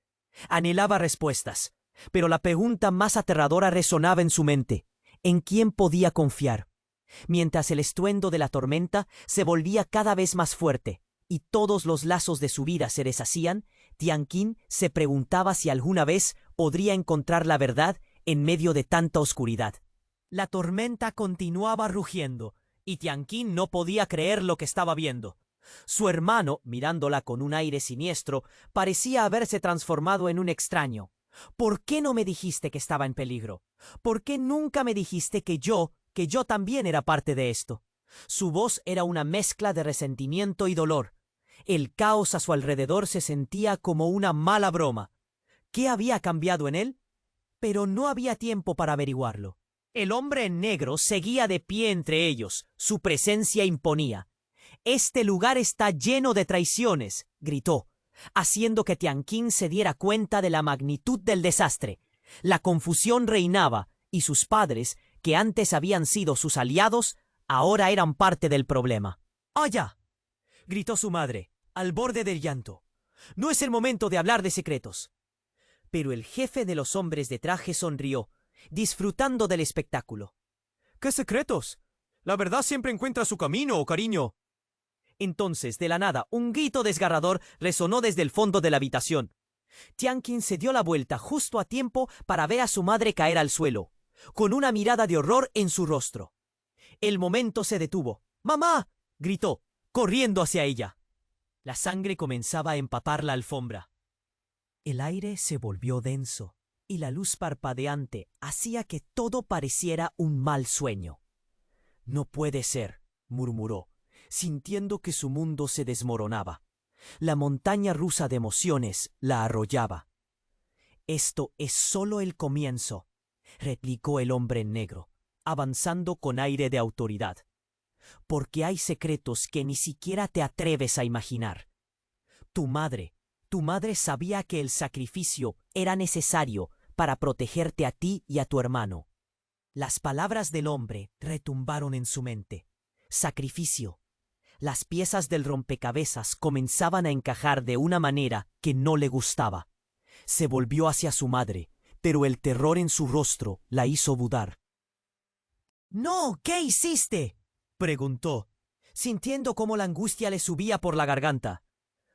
Speaker 1: Anhelaba respuestas, pero la pregunta más aterradora resonaba en su mente. ¿En quién podía confiar? Mientras el estruendo de la tormenta se volvía cada vez más fuerte y todos los lazos de su vida se deshacían, Tianqin se preguntaba si alguna vez podría encontrar la verdad en medio de tanta oscuridad. La tormenta continuaba rugiendo, y Tianqin no podía creer lo que estaba viendo. Su hermano, mirándola con un aire siniestro, parecía haberse transformado en un extraño. «¿Por qué no me dijiste que estaba en peligro? ¿Por qué nunca me dijiste que yo también era parte de esto?» Su voz era una mezcla de resentimiento y dolor. El caos a su alrededor se sentía como una mala broma. ¿Qué había cambiado en él? Pero no había tiempo para averiguarlo. El hombre en negro seguía de pie entre ellos. Su presencia imponía. «Este lugar está lleno de traiciones», gritó, haciendo que Tianqin se diera cuenta de la magnitud del desastre. La confusión reinaba, y sus padres, que antes habían sido sus aliados, ahora eran parte del problema. «¡Allá!», gritó su madre, al borde del llanto. «No es el momento de hablar de secretos». Pero el jefe de los hombres de traje sonrió, disfrutando del espectáculo. «¿Qué secretos? La verdad siempre encuentra su camino, cariño». Entonces, de la nada, un grito desgarrador resonó desde el fondo de la habitación. Tianqin se dio la vuelta justo a tiempo para ver a su madre caer al suelo, con una mirada de horror en su rostro. El momento se detuvo. «¡Mamá!», gritó, corriendo hacia ella. La sangre comenzaba a empapar la alfombra. El aire se volvió denso, y la luz parpadeante hacía que todo pareciera un mal sueño. «No puede ser», murmuró, sintiendo que su mundo se desmoronaba. La montaña rusa de emociones la arrollaba. «Esto es solo el comienzo», replicó el hombre en negro, avanzando con aire de autoridad. «Porque hay secretos que ni siquiera te atreves a imaginar. Tu madre sabía que el sacrificio era necesario para protegerte a ti y a tu hermano». Las palabras del hombre retumbaron en su mente. Sacrificio. Las piezas del rompecabezas comenzaban a encajar de una manera que no le gustaba. Se volvió hacia su madre, pero el terror en su rostro la hizo dudar. «No, ¿qué hiciste?», preguntó, sintiendo cómo la angustia le subía por la garganta.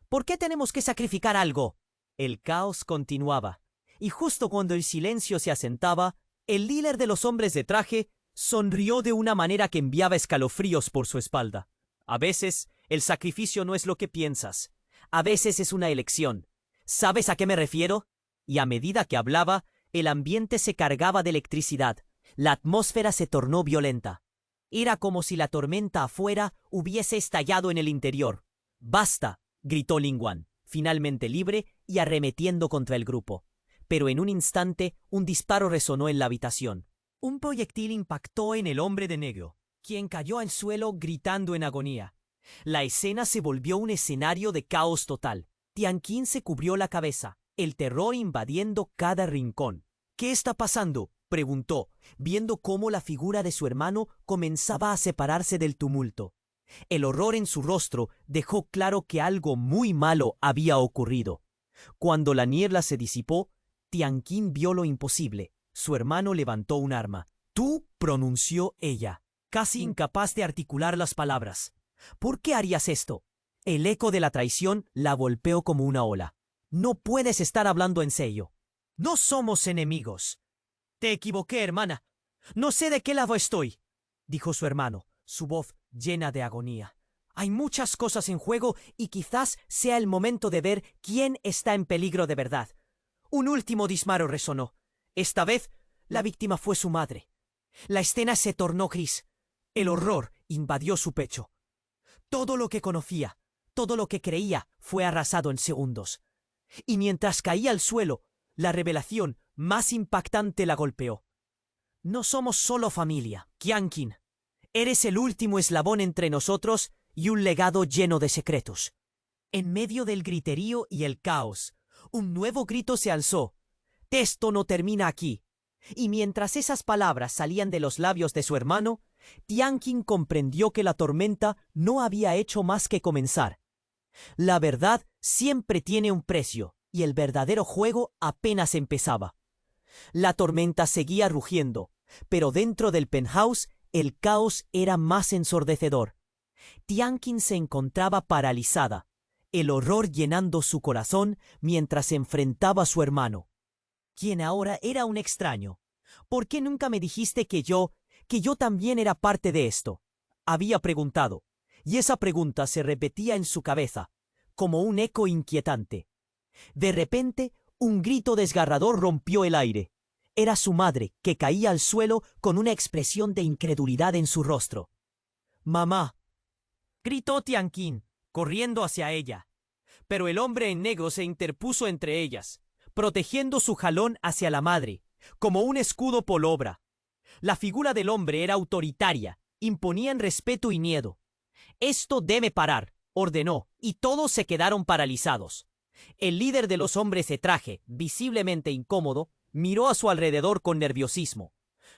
Speaker 1: «¿Por qué tenemos que sacrificar algo?». El caos continuaba, y justo cuando el silencio se asentaba, el líder de los hombres de traje sonrió de una manera que enviaba escalofríos por su espalda. «A veces, el sacrificio no es lo que piensas. A veces es una elección. ¿Sabes a qué me refiero?». Y a medida que hablaba, el ambiente se cargaba de electricidad. La atmósfera se tornó violenta. Era como si la tormenta afuera hubiese estallado en el interior. «¡Basta!», gritó Lingwan, finalmente libre y arremetiendo contra el grupo. Pero en un instante, un disparo resonó en la habitación. Un proyectil impactó en el hombre de negro, quien cayó al suelo gritando en agonía. La escena se volvió un escenario de caos total. Tianqin se cubrió la cabeza, el terror invadiendo cada rincón. «¿Qué está pasando?», preguntó, viendo cómo la figura de su hermano comenzaba a separarse del tumulto. El horror en su rostro dejó claro que algo muy malo había ocurrido. Cuando la niebla se disipó, Tianqin vio lo imposible. Su hermano levantó un arma. «Tú», pronunció ella, casi incapaz de articular las palabras. «¿Por qué harías esto?». El eco de la traición la golpeó como una ola. «No puedes estar hablando en serio. No somos enemigos». «Te equivoqué, hermana. No sé de qué lado estoy», dijo su hermano, su voz llena de agonía. «Hay muchas cosas en juego y quizás sea el momento de ver quién está en peligro de verdad». Un último disparo resonó. Esta vez, la víctima fue su madre. La escena se tornó gris. El horror invadió su pecho. Todo lo que conocía, todo lo que creía, fue arrasado en segundos. Y mientras caía al suelo, la revelación más impactante la golpeó. No somos solo familia, Tianqin. Eres el último eslabón entre nosotros y un legado lleno de secretos. En medio del griterío y el caos, un nuevo grito se alzó. Esto no termina aquí. Y mientras esas palabras salían de los labios de su hermano, Tianqin comprendió que la tormenta no había hecho más que comenzar. La verdad siempre tiene un precio, y el verdadero juego apenas empezaba. La tormenta seguía rugiendo, pero dentro del penthouse el caos era más ensordecedor. Tianqin se encontraba paralizada, el horror llenando su corazón mientras enfrentaba a su hermano, quien ahora era un extraño. ¿Por qué nunca me dijiste que yo también era parte de esto? Había preguntado, y esa pregunta se repetía en su cabeza, como un eco inquietante. De repente, un grito desgarrador rompió el aire. Era su madre, que caía al suelo con una expresión de incredulidad en su rostro. «¡Mamá!», gritó Tianqin, corriendo hacia ella. Pero el hombre en negro se interpuso entre ellas, protegiendo su jalón hacia la madre, como un escudo polobra. La figura del hombre era autoritaria, imponían respeto y miedo. «Esto debe parar», ordenó, y todos se quedaron paralizados. El líder de los hombres de traje, visiblemente incómodo, miró a su alrededor con nerviosismo.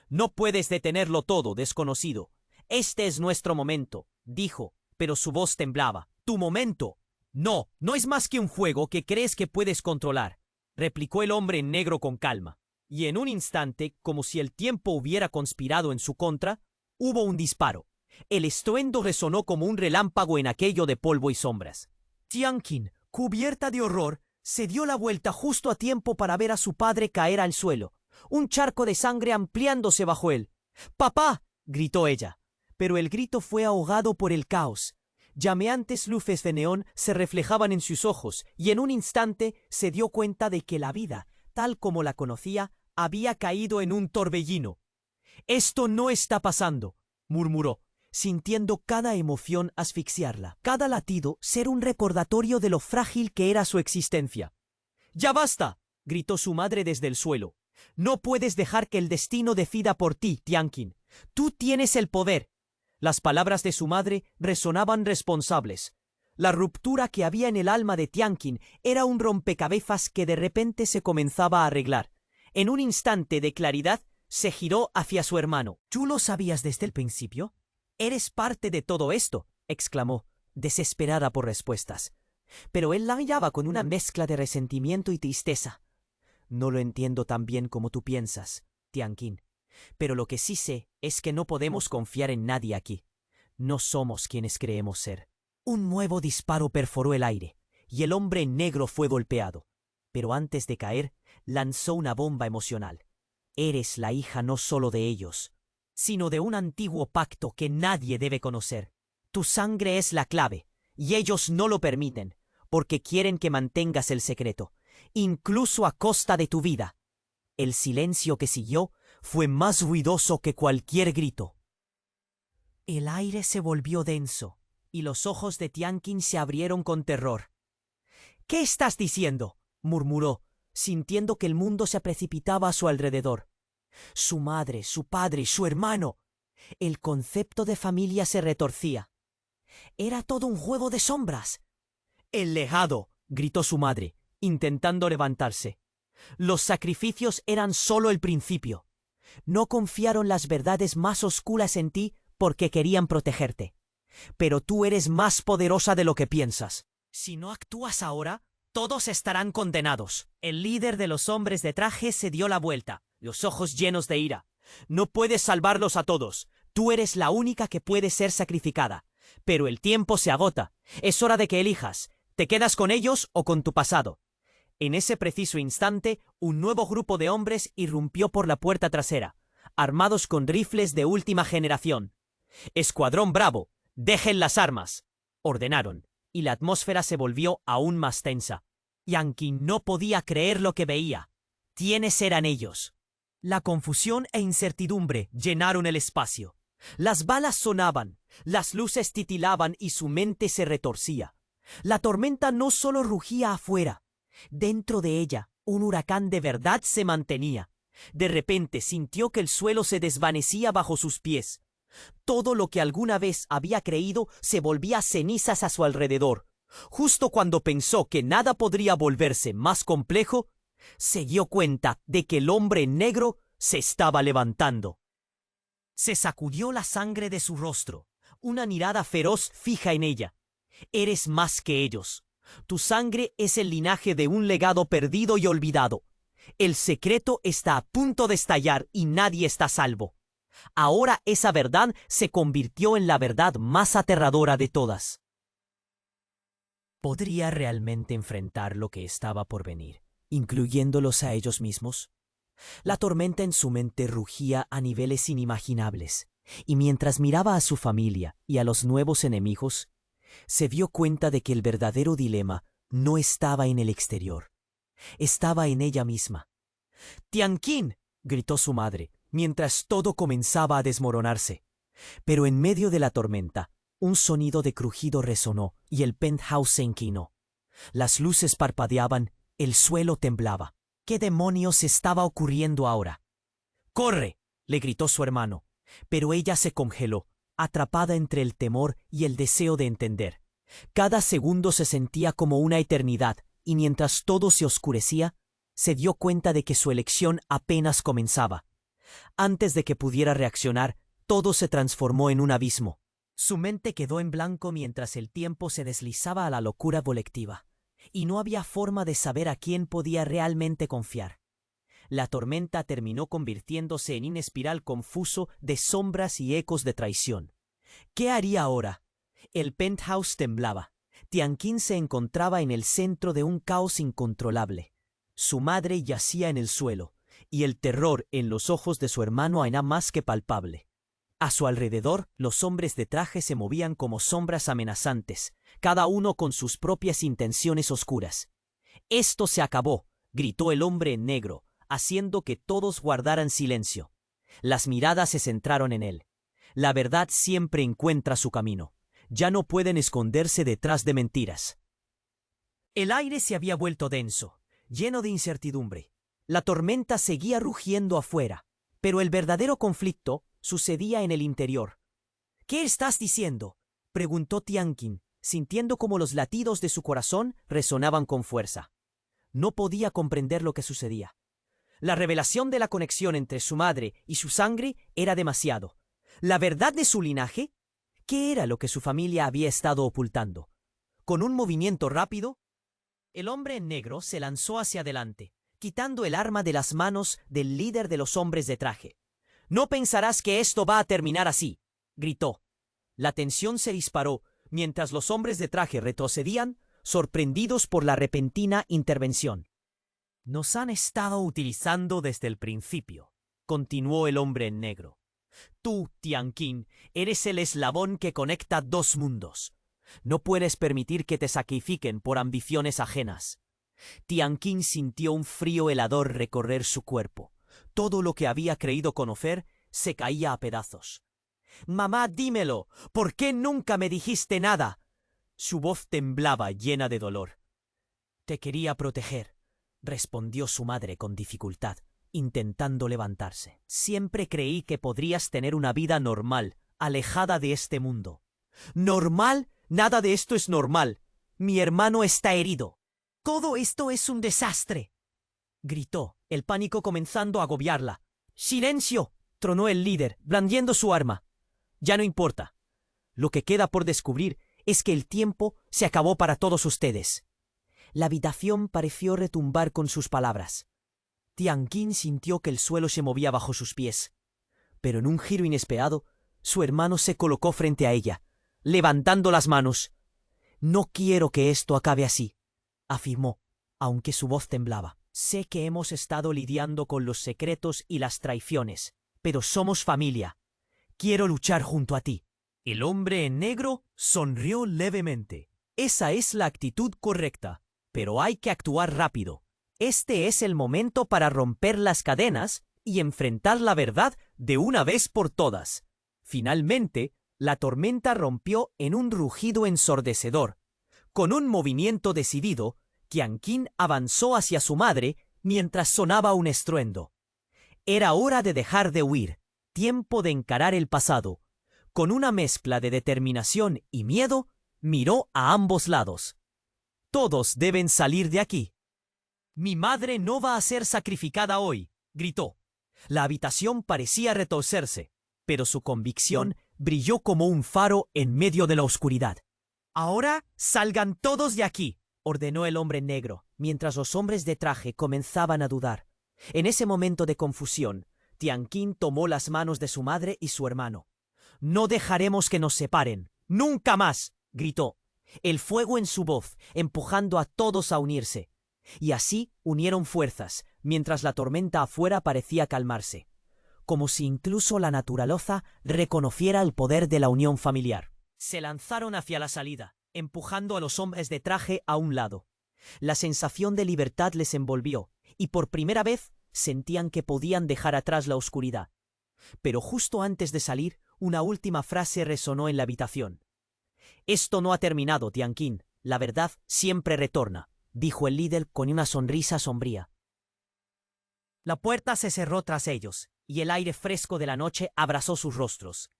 Speaker 1: «No puedes detenerlo todo, desconocido. Este es nuestro momento», dijo, pero su voz temblaba. «¿Tu momento?» «No, no es más que un juego que crees que puedes controlar», replicó el hombre en negro con calma. Y en un instante, como si el tiempo hubiera conspirado en su contra, hubo un disparo. El estruendo resonó como un relámpago en aquello de polvo y sombras. Tianqin, cubierta de horror, se dio la vuelta justo a tiempo para ver a su padre caer al suelo, un charco de sangre ampliándose bajo él. «¡Papá!», gritó ella, pero el grito fue ahogado por el caos. Llameantes luces de neón se reflejaban en sus ojos y en un instante se dio cuenta de que la vida, tal como la conocía, había caído en un torbellino. «Esto no está pasando», murmuró, sintiendo cada emoción asfixiarla, cada latido ser un recordatorio de lo frágil que era su existencia. «¡Ya basta!», gritó su madre desde el suelo. «No puedes dejar que el destino decida por ti, Tianqin. Tú tienes el poder». Las palabras de su madre resonaban responsables. La ruptura que había en el alma de Tianqin era un rompecabezas que de repente se comenzaba a arreglar. En un instante de claridad, se giró hacia su hermano. «¿Tú lo sabías desde el principio? Eres parte de todo esto», exclamó, desesperada por respuestas. Pero él la miraba con una mezcla de resentimiento y tristeza. «No lo entiendo tan bien como tú piensas, Tianqin. Pero lo que sí sé es que no podemos confiar en nadie aquí. No somos quienes creemos ser». Un nuevo disparo perforó el aire, y el hombre en negro fue golpeado. Pero antes de caer, lanzó una bomba emocional. «Eres la hija no solo de ellos, sino de un antiguo pacto que nadie debe conocer. Tu sangre es la clave, y ellos no lo permiten, porque quieren que mantengas el secreto, incluso a costa de tu vida». El silencio que siguió fue más ruidoso que cualquier grito. El aire se volvió denso, y los ojos de Tianqin se abrieron con terror. «¿Qué estás diciendo?», murmuró, sintiendo que el mundo se precipitaba a su alrededor. Su madre, su padre, su hermano. El concepto de familia se retorcía. Era todo un juego de sombras. «El legado», gritó su madre, intentando levantarse. «Los sacrificios eran solo el principio. No confiaron las verdades más oscuras en ti porque querían protegerte. Pero tú eres más poderosa de lo que piensas. Si no actúas ahora, todos estarán condenados». El líder de los hombres de traje se dio la vuelta, los ojos llenos de ira. «No puedes salvarlos a todos. Tú eres la única que puede ser sacrificada. Pero el tiempo se agota. Es hora de que elijas. ¿Te quedas con ellos o con tu pasado?». En ese preciso instante, un nuevo grupo de hombres irrumpió por la puerta trasera, armados con rifles de última generación. «Escuadrón Bravo, dejen las armas», ordenaron, y la atmósfera se volvió aún más tensa. Tianqin no podía creer lo que veía. ¿Quiénes eran ellos? La confusión e incertidumbre llenaron el espacio. Las balas sonaban, las luces titilaban y su mente se retorcía. La tormenta no solo rugía afuera. Dentro de ella, un huracán de verdad se mantenía. De repente sintió que el suelo se desvanecía bajo sus pies. Todo lo que alguna vez había creído se volvía cenizas a su alrededor. Justo cuando pensó que nada podría volverse más complejo, se dio cuenta de que el hombre en negro se estaba levantando. Se sacudió la sangre de su rostro, una mirada feroz fija en ella. Eres más que ellos. Tu sangre es el linaje de un legado perdido y olvidado. El secreto está a punto de estallar y nadie está a salvo. Ahora esa verdad se convirtió en la verdad más aterradora de todas. ¿Podría realmente enfrentar lo que estaba por venir, incluyéndolos a ellos mismos? La tormenta en su mente rugía a niveles inimaginables, y mientras miraba a su familia y a los nuevos enemigos, se dio cuenta de que el verdadero dilema no estaba en el exterior, estaba en ella misma. «¡Tianqin!», gritó su madre, mientras todo comenzaba a desmoronarse. Pero en medio de la tormenta, un sonido de crujido resonó y el penthouse se inclinó. Las luces parpadeaban, el suelo temblaba. ¿Qué demonios estaba ocurriendo ahora? «¡Corre!», le gritó su hermano, pero ella se congeló, atrapada entre el temor y el deseo de entender. Cada segundo se sentía como una eternidad, y mientras todo se oscurecía, se dio cuenta de que su elección apenas comenzaba. Antes de que pudiera reaccionar, todo se transformó en un abismo. Su mente quedó en blanco mientras el tiempo se deslizaba a la locura colectiva, y no había forma de saber a quién podía realmente confiar. La tormenta terminó convirtiéndose en un espiral confuso de sombras y ecos de traición. ¿Qué haría ahora? El penthouse temblaba. Tianqin se encontraba en el centro de un caos incontrolable. Su madre yacía en el suelo, y el terror en los ojos de su hermano era más que palpable. A su alrededor, los hombres de traje se movían como sombras amenazantes, cada uno con sus propias intenciones oscuras. «¡Esto se acabó!», gritó el hombre en negro, haciendo que todos guardaran silencio. Las miradas se centraron en él. La verdad siempre encuentra su camino. Ya no pueden esconderse detrás de mentiras. El aire se había vuelto denso, lleno de incertidumbre. La tormenta seguía rugiendo afuera, pero el verdadero conflicto sucedía en el interior. «¿Qué estás diciendo?», preguntó Tianqin, sintiendo como los latidos de su corazón resonaban con fuerza. No podía comprender lo que sucedía. La revelación de la conexión entre su madre y su sangre era demasiado. ¿La verdad de su linaje? ¿Qué era lo que su familia había estado ocultando? Con un movimiento rápido, el hombre en negro se lanzó hacia adelante, quitando el arma de las manos del líder de los hombres de traje. «No pensarás que esto va a terminar así», gritó. La tensión se disparó mientras los hombres de traje retrocedían, sorprendidos por la repentina intervención. «Nos han estado utilizando desde el principio», continuó el hombre en negro. «Tú, Tianqin, eres el eslabón que conecta dos mundos. No puedes permitir que te sacrifiquen por ambiciones ajenas». Tianqin sintió un frío helador recorrer su cuerpo. Todo lo que había creído conocer se caía a pedazos. «Mamá, dímelo, ¿por qué nunca me dijiste nada?». Su voz temblaba, llena de dolor. «Te quería proteger», respondió su madre con dificultad, intentando levantarse. «Siempre creí que podrías tener una vida normal, alejada de este mundo». «¿Normal? Nada de esto es normal. Mi hermano está herido». «Todo esto es un desastre», gritó, el pánico comenzando a agobiarla. «¡Silencio!», tronó el líder, blandiendo su arma. «Ya no importa. Lo que queda por descubrir es que el tiempo se acabó para todos ustedes». La habitación pareció retumbar con sus palabras. Tianqin sintió que el suelo se movía bajo sus pies. Pero en un giro inesperado, su hermano se colocó frente a ella, levantando las manos. «No quiero que esto acabe así», afirmó, aunque su voz temblaba. «Sé que hemos estado lidiando con los secretos y las traiciones, pero somos familia. Quiero luchar junto a ti». El hombre en negro sonrió levemente. «Esa es la actitud correcta, pero hay que actuar rápido. Este es el momento para romper las cadenas y enfrentar la verdad de una vez por todas. Finalmente, la tormenta rompió en un rugido ensordecedor. Con un movimiento decidido, Tianqing avanzó hacia su madre mientras sonaba un estruendo. Era hora de dejar de huir, tiempo de encarar el pasado. Con una mezcla de determinación y miedo, miró a ambos lados. Todos deben salir de aquí. Mi madre no va a ser sacrificada hoy, gritó. La habitación parecía retorcerse, pero su convicción brilló como un faro en medio de la oscuridad. Ahora salgan todos de aquí, ordenó el hombre negro, mientras los hombres de traje comenzaban a dudar. En ese momento de confusión, Tianqing tomó las manos de su madre y su hermano. «No dejaremos que nos separen. ¡Nunca más!», gritó, el fuego en su voz, empujando a todos a unirse. Y así unieron fuerzas, mientras la tormenta afuera parecía calmarse, como si incluso la naturaleza reconociera el poder de la unión familiar. Se lanzaron hacia la salida, empujando a los hombres de traje a un lado. La sensación de libertad les envolvió, y por primera vez sentían que podían dejar atrás la oscuridad. Pero justo antes de salir, una última frase resonó en la habitación. «Esto no ha terminado, Tianqing. La verdad siempre retorna», dijo el líder con una sonrisa sombría. La puerta se cerró tras ellos, y el aire fresco de la noche abrasó sus rostros.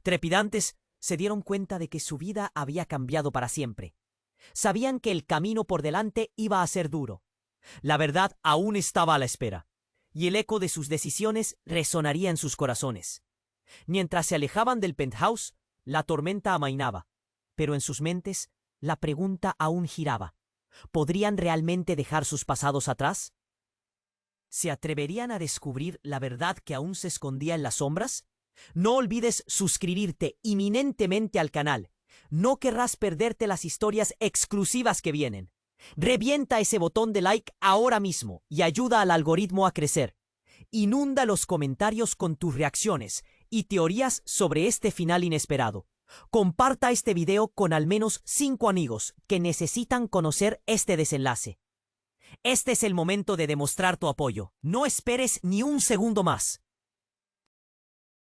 Speaker 1: Trepidantes, se dieron cuenta de que su vida había cambiado para siempre. Sabían que el camino por delante iba a ser duro. La verdad aún estaba a la espera, y el eco de sus decisiones resonaría en sus corazones. Mientras se alejaban del penthouse, la tormenta amainaba, pero en sus mentes la pregunta aún giraba. ¿Podrían realmente dejar sus pasados atrás? ¿Se atreverían a descubrir la verdad que aún se escondía en las sombras? No olvides suscribirte inminentemente al canal. No querrás perderte las historias exclusivas que vienen. Revienta ese botón de like ahora mismo y ayuda al algoritmo a crecer. Inunda los comentarios con tus reacciones y teorías sobre este final inesperado. Comparta este video con al menos 5 amigos que necesitan conocer este desenlace. Este es el momento de demostrar tu apoyo. No esperes ni un segundo más.